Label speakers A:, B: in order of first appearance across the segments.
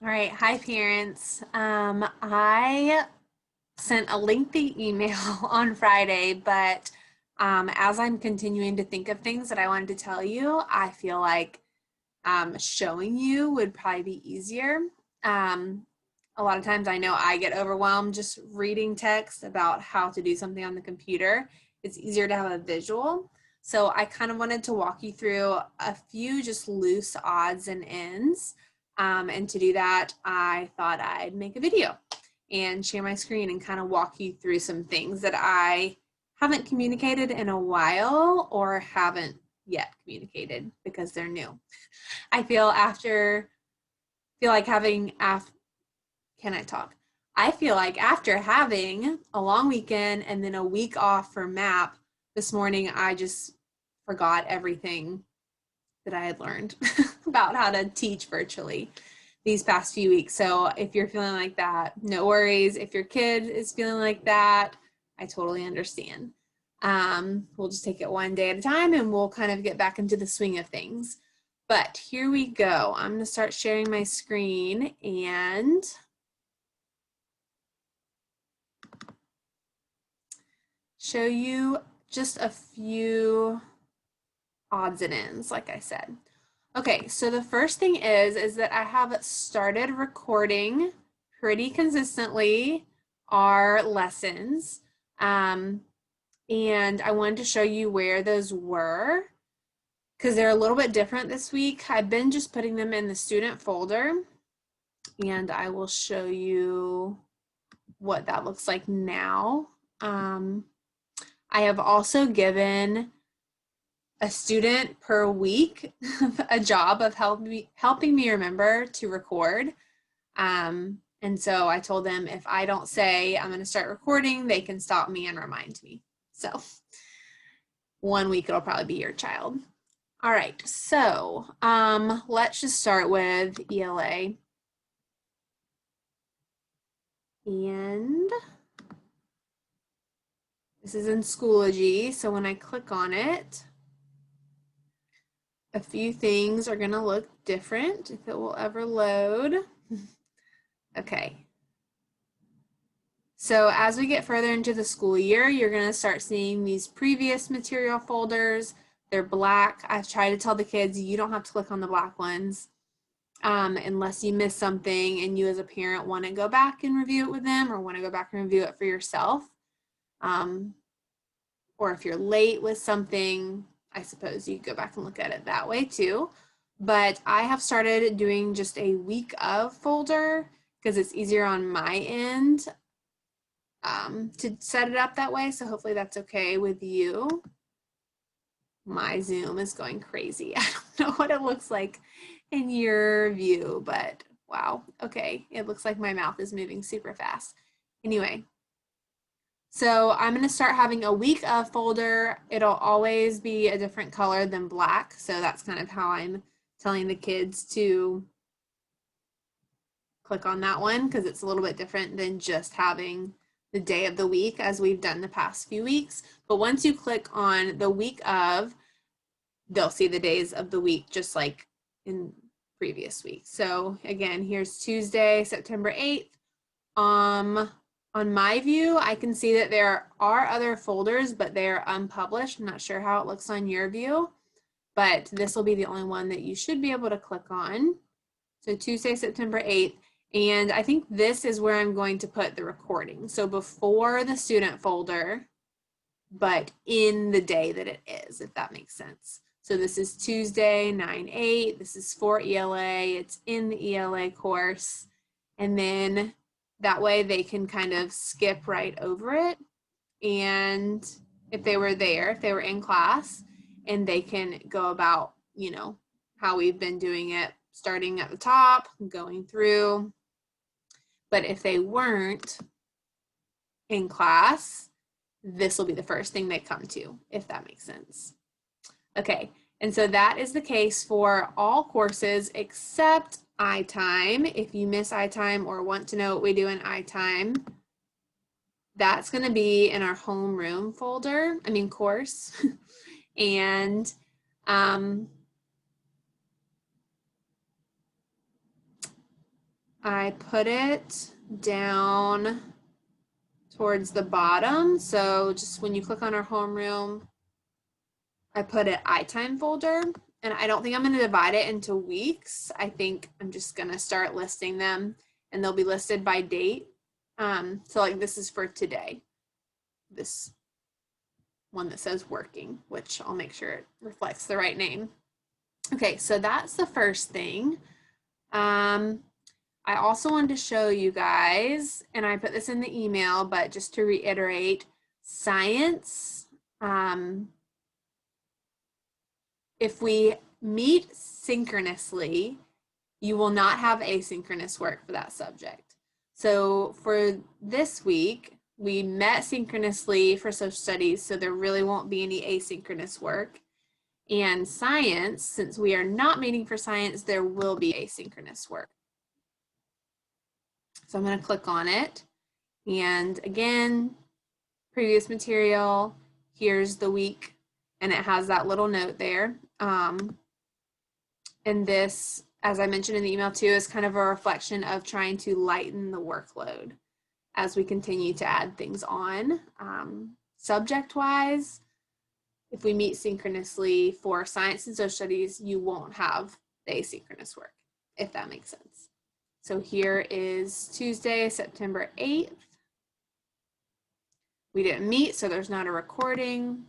A: All right, hi parents. I sent a lengthy email on Friday, but as I'm continuing to think of things that I wanted to tell you, I feel like showing you would probably be easier. Um, a lot of times I know I get overwhelmed just reading text about how to do something on the computer. It's easier to have a visual. So I kind of wanted to walk you through a few just loose odds and ends. And to do that, I thought I'd make a video and share my screen and kind of walk you through some things that I haven't communicated in a while or haven't yet communicated because they're new. I feel like having can I talk? I feel like after having a long weekend and then a week off for MAP this morning, I just forgot everything that I had learned about how to teach virtually these past few weeks. So if you're feeling like that, no worries. If your kid is feeling like that, I totally understand. We'll just take it one day at a time and we'll kind of get back into the swing of things. But here we go. I'm going to start sharing my screen and show you just a few odds and ends, like I said. Okay, so the first thing is that I have started recording pretty consistently our lessons. Um, and I wanted to show you where those were because they're a little bit different this week. I've been just putting them in the student folder, and I will show you what that looks like now. I have also given a student per week a job of helping me remember to record. And so I told them if I don't say I'm going to start recording, they can stop me and remind me. So one week it'll probably be your child. All right, so let's just start with ELA. And this is in Schoology. So when I click on it, a few things are going to look different if it will ever load. Okay. So as we get further into the school year, you're going to start seeing these previous material folders. They're black. I've tried to tell the kids you don't have to click on the black ones unless you miss something and you as a parent want to go back and review it with them or want to go back and review it for yourself. Um, or if you're late with something, I suppose you could go back and look at it that way too. But I have started doing just a week of folder because it's easier on my end to set it up that way. So hopefully that's okay with you. My Zoom is going crazy. I don't know what it looks like in your view, but wow. Okay, it looks like my mouth is moving super fast. Anyway, so I'm going to start having a week of folder. It'll always be a different color than black. So that's kind of how I'm telling the kids to click on that one because it's a little bit different than just having the day of the week as we've done the past few weeks. But once you click on the week of, they'll see the days of the week just like in previous weeks. So again, here's Tuesday, September 8th. On my view, I can see that there are other folders, but they're unpublished. I'm not sure how it looks on your view, but this will be the only one that you should be able to click on. So Tuesday, September 8th. And I think this is where I'm going to put the recording. So before the student folder, but in the day that it is, if that makes sense. So this is Tuesday, 9/8. This is for ELA. It's in the ELA course. And then that way they can kind of skip right over it. And if they were there, if they were in class, and they can go about, how we've been doing it, starting at the top, going through. But if they weren't in class, this will be the first thing they come to, if that makes sense. Okay, and so that is the case for all courses except iTime. If you miss iTime or want to know what we do in iTime, that's going to be in our homeroom folder, course. And I put it down towards the bottom. So just when you click on our homeroom, I put an iTime folder, and I don't think I'm going to divide it into weeks. I think I'm just going to start listing them, and they'll be listed by date. So like this is for today, this one that says working, which I'll make sure it reflects the right name. Okay, so that's the first thing. I also wanted to show you guys, and I put this in the email, but just to reiterate, science, if we meet synchronously, you will not have asynchronous work for that subject. So for this week, we met synchronously for social studies, so there really won't be any asynchronous work. And science, since we are not meeting for science, there will be asynchronous work. So I'm going to click on it. And again, previous material, here's the week, and it has that little note there. And this, as I mentioned in the email too, is kind of a reflection of trying to lighten the workload as we continue to add things on. Subject-wise, if we meet synchronously for science and social studies, you won't have the asynchronous work, if that makes sense. So here is Tuesday, September 8th. We didn't meet, so there's not a recording.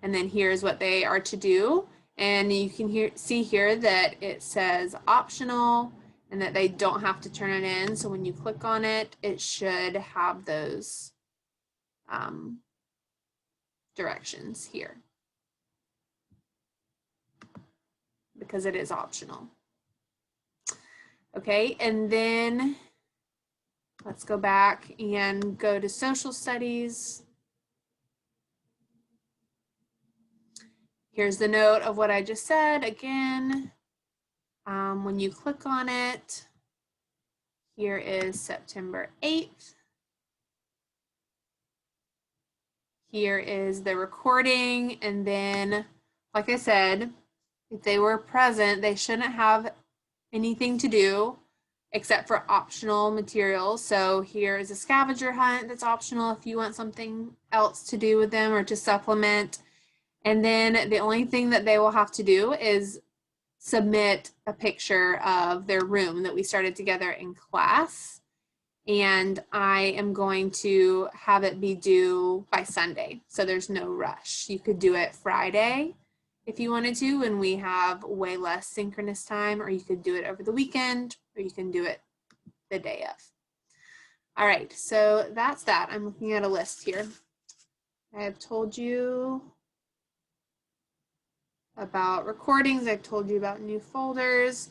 A: And then here's what they are to do. And you can see here that it says optional and that they don't have to turn it in. So when you click on it, it should have those directions here, because it is optional. Okay, and then let's go back and go to social studies. Here's the note of what I just said. Again, when you click on it, here is September 8th. Here is the recording, and then, like I said, if they were present, they shouldn't have anything to do except for optional materials. So here is a scavenger hunt that's optional if you want something else to do with them or to supplement. And then the only thing that they will have to do is submit a picture of their room that we started together in class. And I am going to have it be due by Sunday. So there's no rush. You could do it Friday if you wanted to, and we have way less synchronous time, or you could do it over the weekend, or you can do it the day of. All right, so that's that. I'm looking at a list here. I have told you about recordings. I've told you about new folders.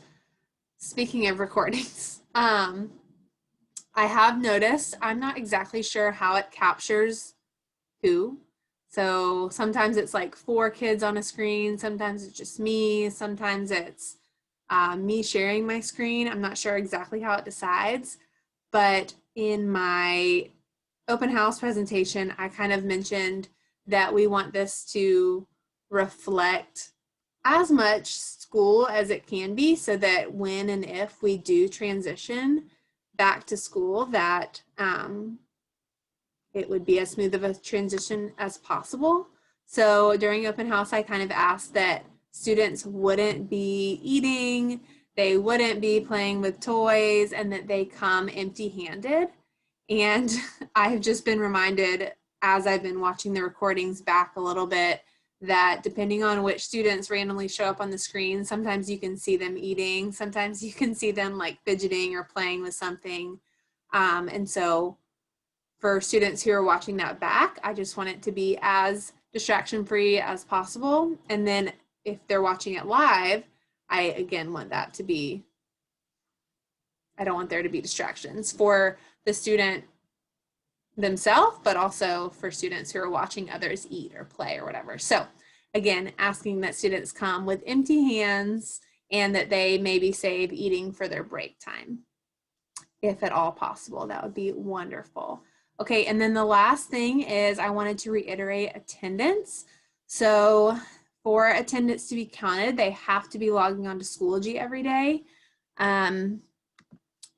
A: Speaking of recordings, I have noticed, I'm not exactly sure how it captures who. So sometimes it's like 4 kids on a screen, sometimes it's just me, sometimes it's me sharing my screen. I'm not sure exactly how it decides, but in my open house presentation, I kind of mentioned that we want this to reflect as much school as it can be, so that when and if we do transition back to school, that it would be as smooth of a transition as possible. So during open house, I kind of asked that students wouldn't be eating, they wouldn't be playing with toys, and that they come empty-handed. And I've just been reminded, as I've been watching the recordings back a little bit, that depending on which students randomly show up on the screen, sometimes you can see them eating, sometimes you can see them like fidgeting or playing with something. And so for students who are watching that back, I just want it to be as distraction-free as possible. And then if they're watching it live, I again want that to be, I don't want there to be distractions for the student themselves, but also for students who are watching others eat or play or whatever. So again, asking that students come with empty hands and that they maybe save eating for their break time, if at all possible. That would be wonderful. Okay, and then the last thing is I wanted to reiterate attendance. So for attendance to be counted, they have to be logging on to Schoology every day. And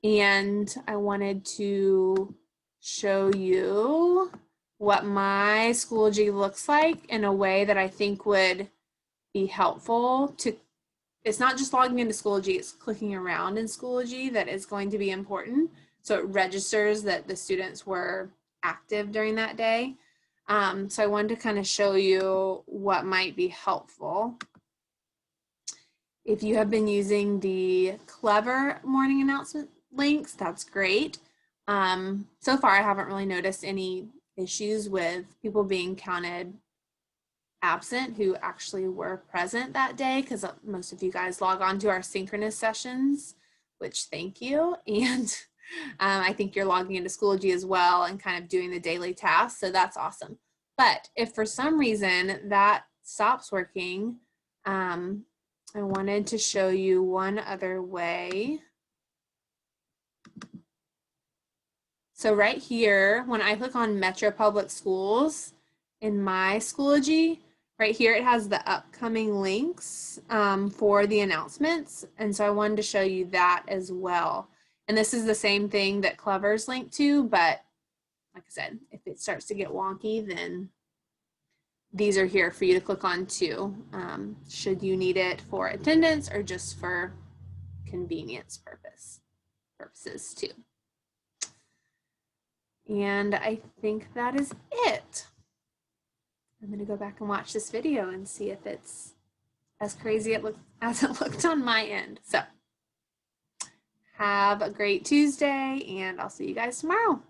A: I wanted to show you what my Schoology looks like in a way that I think would be helpful to, it's not just logging into Schoology, it's clicking around in Schoology that is going to be important. So it registers that the students were active during that day. So I wanted to kind of show you what might be helpful. If you have been using the Clever morning announcement links, that's great. So far, I haven't really noticed any issues with people being counted absent who actually were present that day, because most of you guys log on to our synchronous sessions, which thank you. And I think you're logging into Schoology as well and kind of doing the daily tasks, so that's awesome. But if for some reason that stops working, I wanted to show you one other way. So right here, when I click on Metro Public Schools in my Schoology, right here it has the upcoming links for the announcements. And so I wanted to show you that as well. And this is the same thing that Clever's linked to, but like I said, if it starts to get wonky, then these are here for you to click on too, should you need it for attendance or just for convenience purposes too. And I think that is it. I'm going to go back and watch this video and see if it's as crazy as it looked on my end. So have a great Tuesday, and I'll see you guys tomorrow.